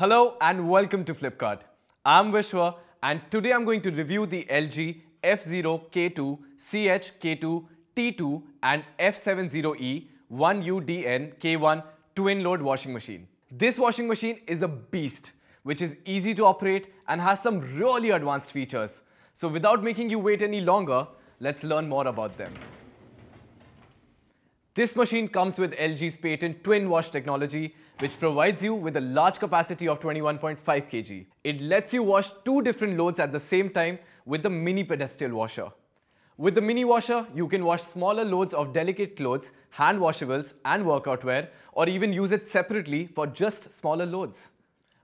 Hello and welcome to Flipkart. I'm Vishwa and today I'm going to review the LG F0K2, CH-K2, T2 and F70E 1UDN K1 twin load washing machine. This washing machine is a beast which is easy to operate and has some really advanced features. So without making you wait any longer, let's learn more about them. This machine comes with LG's patent twin wash technology, which provides you with a large capacity of 21.5 kg. It lets you wash two different loads at the same time with the mini pedestal washer. With the mini washer, you can wash smaller loads of delicate clothes, hand washables and workout wear, or even use it separately for just smaller loads.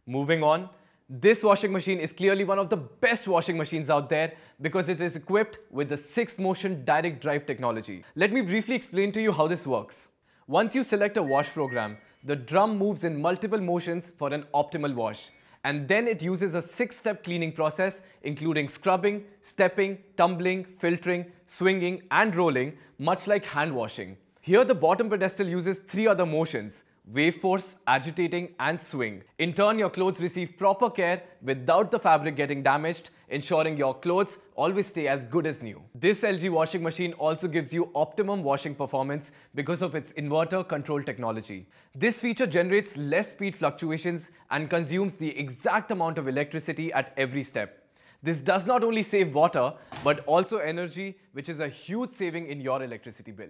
Moving on, this washing machine is clearly one of the best washing machines out there because it is equipped with the 6-motion direct drive technology. Let me briefly explain to you how this works. Once you select a wash program, the drum moves in multiple motions for an optimal wash. And then it uses a 6-step cleaning process including scrubbing, stepping, tumbling, filtering, swinging and rolling, much like hand washing. Here the bottom pedestal uses 3 other motions: wave force, agitating and swing. In turn, your clothes receive proper care without the fabric getting damaged, ensuring your clothes always stay as good as new. This LG washing machine also gives you optimum washing performance because of its inverter control technology. This feature generates less speed fluctuations and consumes the exact amount of electricity at every step. This does not only save water, but also energy, which is a huge saving in your electricity bill.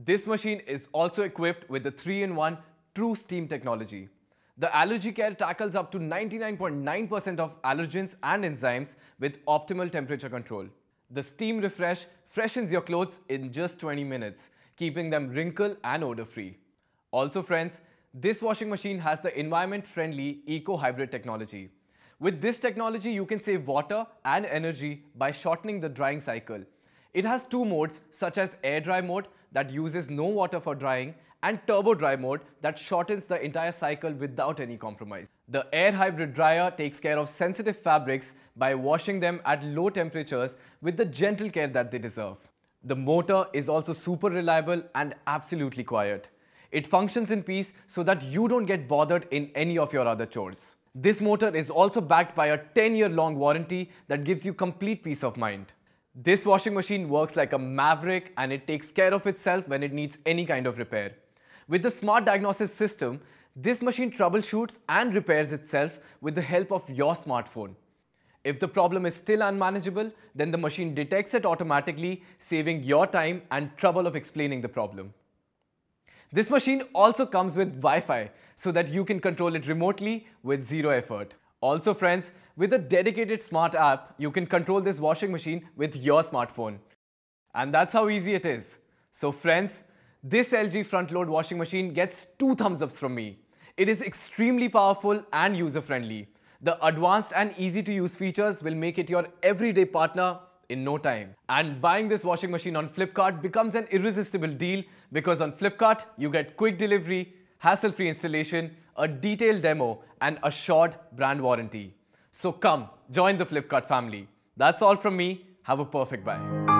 This machine is also equipped with the 3-in-1 True Steam technology. The Allergy Care tackles up to 99.9% of allergens and enzymes with optimal temperature control. The Steam Refresh freshens your clothes in just 20 minutes, keeping them wrinkle and odor-free. Also friends, this washing machine has the environment-friendly Eco Hybrid technology. With this technology, you can save water and energy by shortening the drying cycle. It has 2 modes such as air dry mode that uses no water for drying and turbo dry mode that shortens the entire cycle without any compromise. The air hybrid dryer takes care of sensitive fabrics by washing them at low temperatures with the gentle care that they deserve. The motor is also super reliable and absolutely quiet. It functions in peace so that you don't get bothered in any of your other chores. This motor is also backed by a 10-year-long warranty that gives you complete peace of mind. This washing machine works like a maverick and it takes care of itself when it needs any kind of repair. With the smart diagnosis system, this machine troubleshoots and repairs itself with the help of your smartphone. If the problem is still unmanageable, then the machine detects it automatically, saving your time and trouble of explaining the problem. This machine also comes with Wi-Fi so that you can control it remotely with zero effort. Also friends, with a dedicated smart app, you can control this washing machine with your smartphone. And that's how easy it is. So friends, this LG front load washing machine gets 2 thumbs ups from me. It is extremely powerful and user-friendly. The advanced and easy to use features will make it your everyday partner in no time. And buying this washing machine on Flipkart becomes an irresistible deal because on Flipkart, you get quick delivery, hassle-free installation, a detailed demo and assured brand warranty. So come, join the Flipkart family. That's all from me. Have a perfect buy.